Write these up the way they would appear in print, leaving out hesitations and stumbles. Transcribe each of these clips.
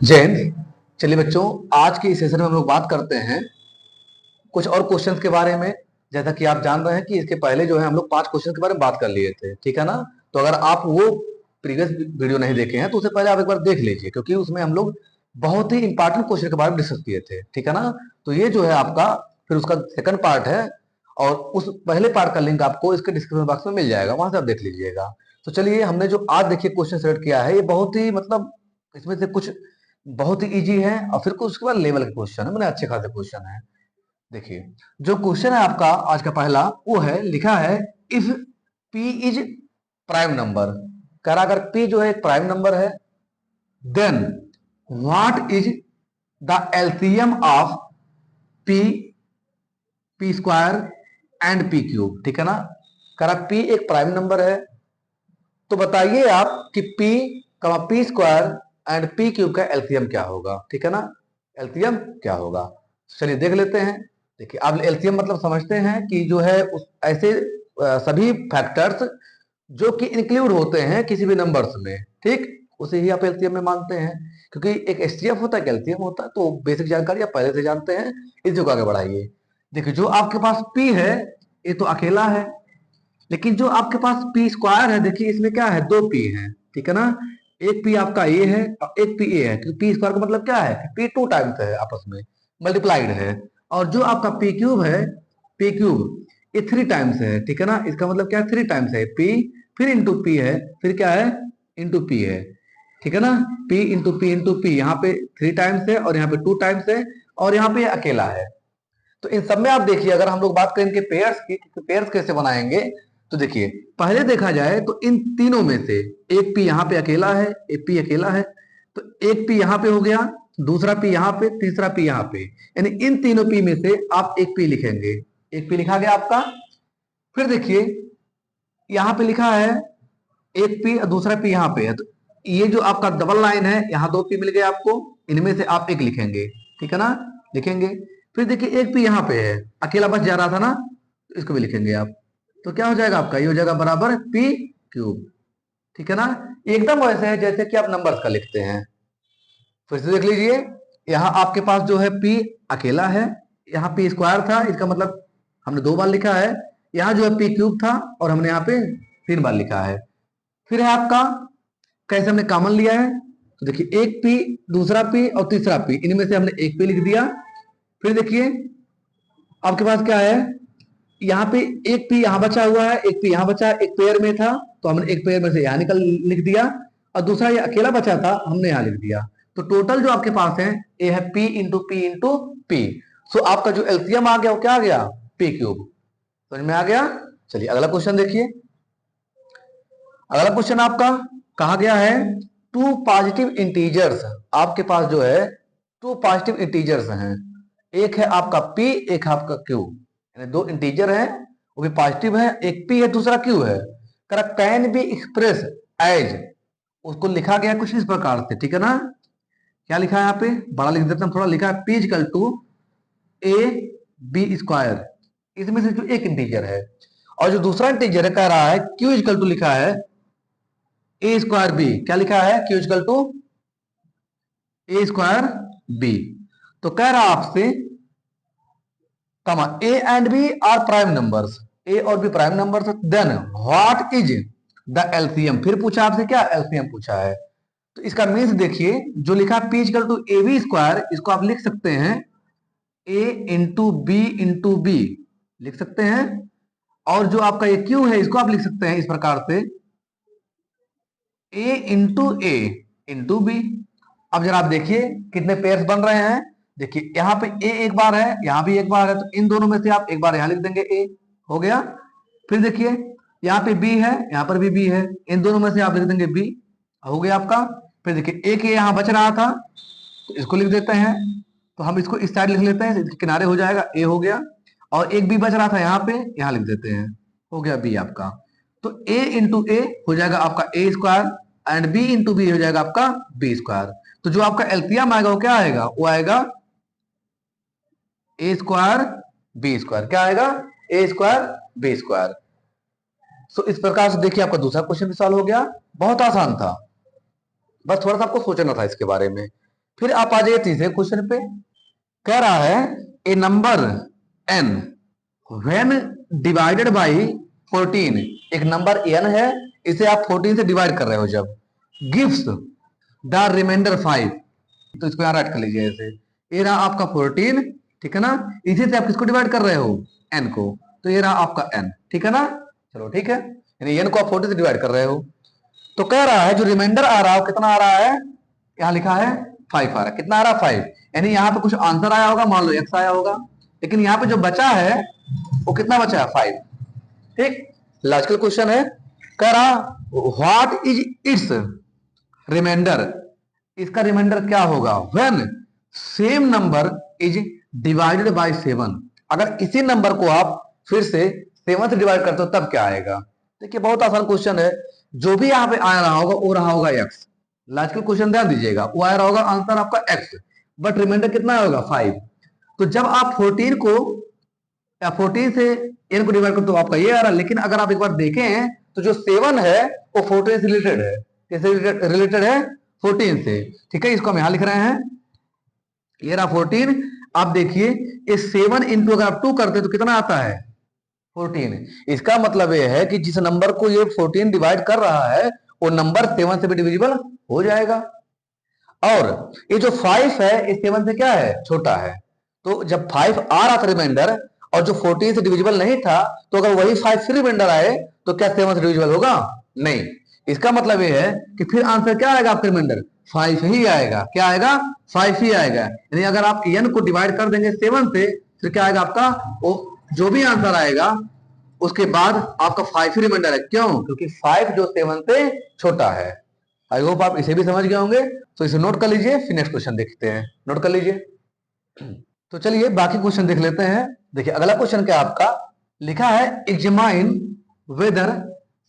जय हिंद। चलिए बच्चों, आज के इस सेशन में हम लोग बात करते हैं कुछ और क्वेश्चंस के बारे में। जैसा कि आप जान रहे हैं कि इसके पहले जो है हम लोग 5 क्वेश्चन के बारे में बात कर लिए थे, ठीक है ना। तो अगर आप वो प्रीवियस वीडियो नहीं देखे हैं तो उससे पहले आप एक बार देख लीजिए, क्योंकि उसमें हम लोग बहुत ही इंपॉर्टेंट क्वेश्चन के बारे में डिस्कस किए थे, ठीक है ना। तो ये जो है आपका फिर उसका सेकंड पार्ट है, और उस पहले पार्ट का लिंक आपको इसके डिस्क्रिप्शन बॉक्स में मिल जाएगा, वहां से आप देख लीजिएगा। तो चलिए, हमने जो आज देखिए क्वेश्चन सेलेक्ट किया है, ये बहुत ही मतलब इसमें से कुछ बहुत ही इजी है और फिर कुछ उसके बाद लेवल के क्वेश्चन है, मैंने अच्छे खासे क्वेश्चन है। देखिए, जो क्वेश्चन है आपका आज का पहला, वो है लिखा है if p is prime number. कह रहा अगर p जो है एक प्राइम नंबर है, then what is the LCM of p p square and p cube, ठीक है ना। कह रहा p एक प्राइम नंबर है, तो बताइए आप कि p square and p cube का एलसीएम क्या होगा, ठीक है ना। एलसीएम क्या होगा, चलिए देख लेते हैं। देखिए, आप एलसीएम मतलब समझते हैं कि जो है ऐसे सभी फैक्टर्स जो कि इंक्लूड होते हैं किसी भी नंबर्स में, ठीक, उसे ही आप एलसीएम में मानते हैं। क्योंकि एक एचसीएफ होता है, एलसीएम होता है, तो बेसिक जानकारी आप पहले से जानते हैं, इसी को आगे बढ़ाइए। देखिए, जो आपके पास p है ये तो अकेला है, लेकिन जो आपके पास पी स्क्वायर है, देखिए इसमें क्या है, 2p है, ठीक है ना। एक p आपका ए है और एक p ए है, क्योंकि पी स्क्वायर का मतलब क्या है, p 2 टाइम्स है, आपस में मल्टीप्लाइड है। और जो आपका p क्यूब है, p क्यूब ये 3 टाइम्स है, ठीक है ना। इसका मतलब क्या है, 3 टाइम्स है p, फिर इंटू p है, फिर क्या है, इंटू p है, ठीक है ना। p इंटू p यहाँ पे 3 टाइम्स है और यहाँ पे 2 टाइम्स है, और यहाँ पे अकेला है। तो इन सब में आप देखिए, अगर हम लोग बात करें इनके पेयर्स की, तो पेयर्स कैसे बनाएंगे। तो देखिए, पहले देखा जाए तो इन तीनों में से एक पी यहाँ पे अकेला है, एक पी अकेला है, तो एक पी यहाँ पे हो गया, दूसरा पी यहाँ पे, तीसरा पी यहाँ पे, यानी इन तीनों पी में से आप एक पी लिखेंगे। एक पी लिखा गया आपका। फिर देखिए, यहाँ पे लिखा है एक पी और दूसरा पी यहाँ पे है, तो ये जो आपका डबल लाइन है, यहाँ 2 पी मिल गए आपको, इनमें से आप एक लिखेंगे, ठीक है ना, लिखेंगे। फिर देखिए, एक पी यहाँ पे है, अकेला बच जा रहा था ना, तो इसको भी लिखेंगे आप। तो क्या हो जाएगा आपका, ये हो जाएगा बराबर पी क्यूब, ठीक है ना। एकदम वैसे है जैसे कि आप नंबर्स का लिखते हैं। फिर से देख लीजिए, यहाँ आपके पास जो है पी अकेला है, यहाँ पी स्क्वायर था, इसका मतलब हमने 2 बार लिखा है। यहाँ जो है पी क्यूब था और हमने यहाँ पे 3 बार लिखा है। फिर है आपका, कैसे हमने कॉमन लिया है, तो देखिए एक पी, दूसरा पी और तीसरा पी, इनमें से हमने एक पी लिख दिया। फिर देखिए, आपके पास क्या है, यहाँ पे एक पी यहाँ बचा हुआ है, एक पी यहाँ बचा, एक पेयर में था तो हमने एक पेयर में से यहाँ निकल लिख दिया, और दूसरा ये अकेला बचा था, हमने यहाँ लिख दिया। तो टोटल जो आपके पास है, ये है P into P into P. So आपका जो एलसीएम आ गया वो क्या आ गया, पी क्यूब। समझ में आ गया। चलिए अगला क्वेश्चन देखिए। अगला क्वेश्चन आपका कहा गया है, 2 पॉजिटिव इंटीजर्स, आपके पास जो है 2 पॉजिटिव इंटीजर्स हैं, एक है आपका p, एक है आपका q, यानी 2 इंटीजर हैं, वो भी पॉजिटिव है, एक p है दूसरा q है। Correct, can be express as, उसको लिखा गया कुछ इस प्रकार से, ठीक है ना। क्या लिखा है यहाँ पे, बड़ा लिख देता हूं, थोड़ा लिखा है p equal to A B square, इसमें से जो एक इंटीजर है, और जो दूसरा इंटीजर है कह रहा है q इक्वल टू लिखा है ए स्क्वायर बी। क्या लिखा है, q equal to A square B. तो कह रहा आपसे, comma A and B are prime numbers, A और B prime numbers, then what is the LCM. फिर पूछा आपसे, क्या एलसीएम पूछा है। तो इसका मीन्स देखिए, जो लिखा है P equal to A B square, इसको आप लिख सकते हैं ए इंटू बी लिख सकते हैं, और जो आपका ये क्यू है इसको आप लिख सकते हैं इस प्रकार से, ए इंटू बी। अब जरा आप देखिए कितने पेयर्स बन रहे हैं। देखिए, यहाँ पे ए एक बार है, यहाँ भी एक बार है, तो इन दोनों में से आप एक बार यहाँ लिख देंगे, ए हो गया। फिर देखिए, यहाँ पे बी है, यहाँ पर भी बी है, इन दोनों में से आप लिख देंगे बी, हो गया आपका। फिर देखिए, एक ए यहाँ बच रहा था, तो इसको लिख देते हैं, तो हम इसको इस साइड लिख लेते हैं, इसके किनारे हो जाएगा, ए हो गया। और एक बी बच रहा था यहाँ पे, यहाँ लिख देते हैं, हो गया बी आपका। तो a इंटू ए हो जाएगा आपका A square, and b into B हो जाएगा आपका बी स्क्वायर। तो जो आपका एलसीएम आएगा वो क्या आएगा, वो आएगा ए स्क्वायर बी स्क्वायर। क्या आएगा, A square B square. So इस प्रकार से देखिए, आपका दूसरा क्वेश्चन भी सॉल्व हो गया, बहुत आसान था, बस थोड़ा सा आपको सोचना था इसके बारे में। फिर आप आ जाइए तीसरे क्वेश्चन पे। कह रहा है a number n when divided by 14, एक नंबर n है, इसे आप 14 से डिवाइड कर रहे हो जब, गिव्स द रिमाइंडर 5, तो इसको यहां राइट कर लीजिए ऐसे। ये रहा आपका 14, ठीक है ना, इसी से आप किसको डिवाइड कर रहे हो, n को, तो ये रहा आपका n, ठीक है ना। चलो ठीक है, यानी n को आप 14 से डिवाइड कर रहे हो। तो कह रहा है जो रिमाइंडर आ रहा है कितना आ रहा है, यहां लिखा है 5 आ रहा है। कितना आ रहा है, 5, यानी यहाँ पे कुछ आंसर आया होगा, मान लो x आया होगा, लेकिन यहाँ पे जो बचा है वो कितना बचा है, 5। ठीक, लॉजिकल क्वेश्चन है। कह रहा व्हाट इज इट्स रिमाइंडर, इसका रिमाइंडर क्या होगा, when same number is divided by 7, अगर इसी नंबर को आप फिर से 7 से डिवाइड करते हो तब क्या आएगा। देखिए बहुत आसान क्वेश्चन है, जो भी यहाँ पे आ रहा होगा वो रहा होगा x। लॉजिकल क्वेश्चन ध्यान दीजिएगा, वो आ रहा होगा आंसर आपका x, बट रिमाइंडर कितना होगा 5। तो जब आप 14 को या 14 से n को डिवाइड करते तो आपका ये आ रहा है, लेकिन अगर आप एक बार देखें तो जो 7 है वो 14 से रिलेटेड है। कैसे रिलेटेड है, 14 से, ठीक है। इसको हम यहां लिख रहे हैं, ये रहा 14। आप देखिए ये 7 इंटू अगर आप 2 करते तो कितना आता है, 14। इसका मतलब ये है कि जिस नंबर को ये 14 डिवाइड कर रहा है वो नंबर 7 से भी डिविजिबल हो जाएगा। और ये जो 5 है इस 7 से क्या है, छोटा है। तो जब 5 आ रहा था रिमाइंडर और जो 14 से डिविजिबल नहीं था, तो अगर वही 5 से रिमाइंडर आए तो क्या 7 से डिविजिबल होगा, नहीं। इसका मतलब ये है कि फिर आंसर क्या आएगा आपका, रिमाइंडर 5 ही आएगा। क्या आएगा, 5 ही आएगा। यानी अगर आप n को डिवाइड कर देंगे 7 से, फिर क्या आएगा आपका, वो जो भी आंसर आएगा उसके बाद आपका 5 ही रिमाइंडर है। क्यों, क्योंकि 5 जो 7 से छोटा है। आई होप आप इसे भी समझ गए होंगे, तो इसे नोट कर लीजिए, फिर नेक्स्ट क्वेश्चन देखते हैं, नोट कर लीजिए। तो चलिए बाकी क्वेश्चन देख लेते हैं। देखिए अगला क्वेश्चन क्या आपका लिखा है, examine whether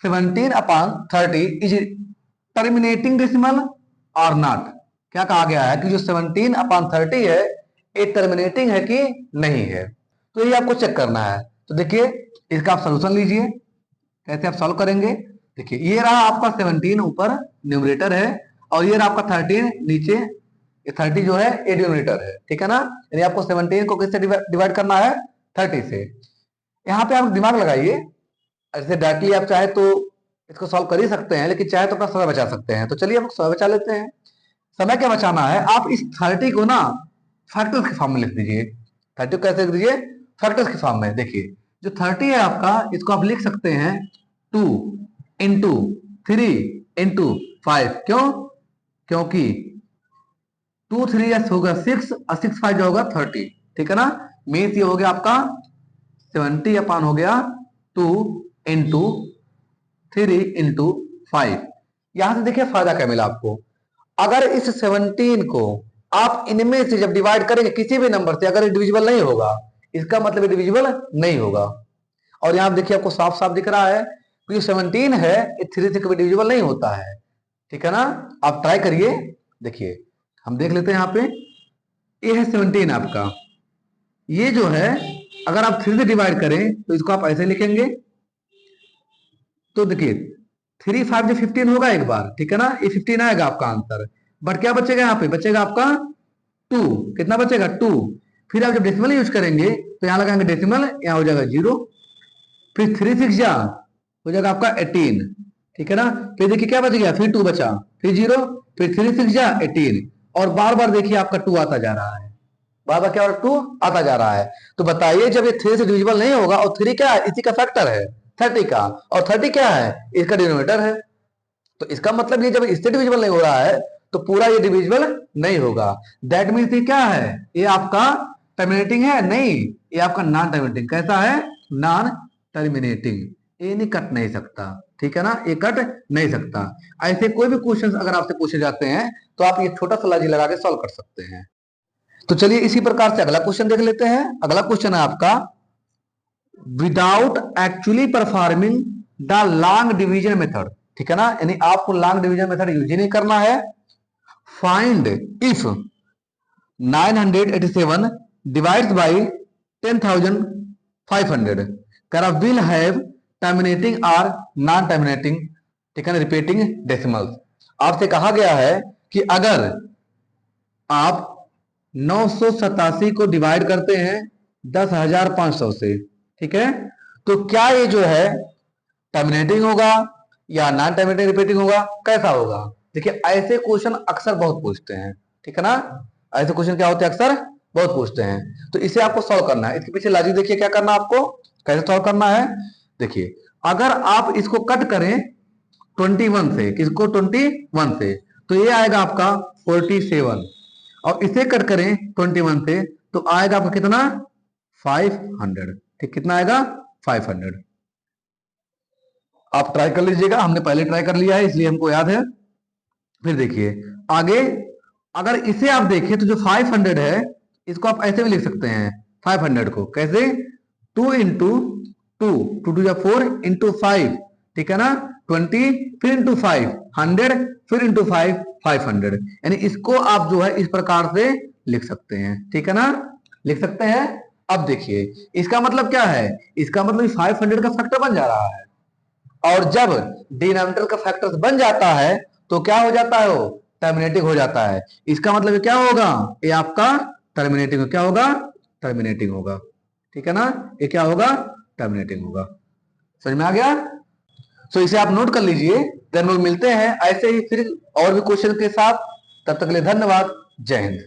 17/30 is terminating decimal और नॉट। क्या कहा गया है कि जो 17/30 है ये टर्मिनेटिंग है कि नहीं है, तो ये आपको चेक करना है। तो देखिए इसका आप सोल्यूशन लीजिए, कैसे आप सॉल्व करेंगे। देखिए ये रहा आपका 17 ऊपर न्यूमरेटर है और ये रहा आपका 13 नीचे, ये 30 जो है ये डिनोमिनेटर है, ठीक है ना। यानी आपको 17 को किससे डिवाइड करना है, 30 से। यहाँ पे आप दिमाग लगाइए, ऐसे डायरेक्टली आप चाहे तो इसको सॉल्व कर ही सकते हैं, लेकिन चाहे तो अपना समय बचा सकते हैं। तो चलिए हम समय बचा लेते हैं। समय क्या बचाना है, आप इस 30 को ना फैक्टर्स के फॉर्म में लिख दीजिए। 30 को कैसे लिख दीजिए, फैक्टर्स के फॉर्म में। देखिए जो 30 है आपका, इसको आप लिख सकते हैं 2 इंटू 3 इंटू 5। क्यों, क्योंकि 2 3 होगा 6 और 6 5 जो होगा 30, ठीक है ना। मीन्स ये हो गया आपका 70 अपान हो गया 2 इंटू 3 इंटू 5। यहां से देखिए फायदा क्या मिला आपको, अगर इस 17 को आप इनमें से जब डिवाइड करेंगे किसी भी नंबर से, अगर डिविजिबल नहीं होगा, इसका मतलब डिविजिबल नहीं होगा। और यहां देखिए आपको साफ साफ दिख रहा है कि जो 17 है ये 3 से कभी डिविजिबल नहीं होता है, ठीक है ना। आप ट्राई करिए, देखिए हम देख लेते हैं। यहाँ पे ये है 17 आपका, ये जो है अगर आप 3 से डिवाइड करें तो इसको आप ऐसे लिखेंगे। तो देखिए 3 5 जो 15 होगा एक बार, ठीक है ना, ये 15 आएगा आपका आंसर। बट क्या बचेगा, यहाँ पे बचेगा आपका 2। कितना बचेगा, 2। फिर आप जब डेसिमल यूज करेंगे तो यहाँ लगाएंगे डेसिमल, यहाँ हो जाएगा 0। फिर 3 6 जा हो जाएगा आपका 18, ठीक है ना। फिर देखिए क्या बच गया, फिर 2 बचा, फिर 0, फिर 3 6 जा 18, और बार बार देखिए आपका 2 आता जा रहा है, बार बार क्या, और 2 आता जा रहा है। तो बताइए जब ये 3 से डिविजिबल नहीं होगा, और 3 क्या है, इसी का फैक्टर है 30 का, और 30 क्या है, इसका डिनोमिनेटर है। तो इसका मतलब ये जब इससे डिविजिबल नहीं हो रहा है तो पूरा ये डिविजिबल नहीं होगा। दैट मीन्स ये क्या है, ये आपका टर्मिनेटिंग है, नहीं, ये आपका नॉन टर्मिनेटिंग। कैसा है, नॉन टर्मिनेटिंग। ये नहीं कट नहीं सकता, ठीक है ना, ये कट नहीं सकता। ऐसे कोई भी क्वेश्चंस अगर आपसे पूछे जाते हैं तो आप ये छोटा सा लॉजिक लगा के सॉल्व कर सकते हैं। तो चलिए इसी प्रकार से अगला क्वेश्चन देख लेते हैं। अगला क्वेश्चन है आपका, without actually performing the long division method, ठीक है ना, यानी आपको लॉन्ग डिवीजन मेथड यूज ही नहीं करना है। फाइंड इफ 987 डिवाइड्स बाय 10,500 करा विल हैव टर्मिनेटिंग और नॉन टर्मिनेटिंग, ठीक है ना, रिपीटिंग डेसिमल्स। आपसे कहा गया है कि अगर आप 987 को डिवाइड करते हैं 10,500 से, ठीक है, तो क्या ये जो है टर्मिनेटिंग होगा या नॉन टर्मिनेटिंग रिपीटिंग होगा, कैसा होगा? देखिए ऐसे क्वेश्चन अक्सर बहुत पूछते हैं, ठीक है ना, ऐसे क्वेश्चन क्या होते हैं अक्सर बहुत पूछते हैं। तो इसे आपको सॉल्व करना है, इसके पीछे लॉजिक देखिए क्या करना है आपको, कैसे सॉल्व करना है। देखिए अगर आप इसको कट करें 21 से, किसको 21 से, तो ये आएगा आपका 47, और इसे कट करें 21 से तो आएगा आपका कितना 500, ठीक, कितना आएगा 500। आप ट्राई कर लीजिएगा, हमने पहले ट्राई कर लिया है इसलिए हमको याद है। फिर देखिए आगे, अगर इसे आप देखें तो जो 500 है इसको आप ऐसे भी लिख सकते हैं, 500 को कैसे, 2 इंटू 2, 2 या 4 इंटू 5, ठीक है ना, 20, फिर इंटू 5, 100, फिर इंटू 5, 500, यानी इसको आप जो है इस प्रकार से लिख सकते हैं, ठीक है ना, लिख सकते हैं। अब देखिए इसका मतलब क्या है, इसका मतलब 500 का फैक्टर बन जा रहा है, और जब डिनोमिनेटर का फैक्टर बन जाता है तो क्या हो जाता है, वो टर्मिनेटिंग हो जाता है। इसका मतलब क्या होगा, ये आपका टर्मिनेटिंग, क्या होगा, टर्मिनेटिंग होगा, ठीक है ना, ये क्या होगा, टर्मिनेटिंग होगा। समझ में आ गया? सो इसे आप नोट कर लीजिए। देन लोग मिलते हैं ऐसे ही फिर और भी क्वेश्चन के साथ, तब तक के लिए धन्यवाद, जय हिंद।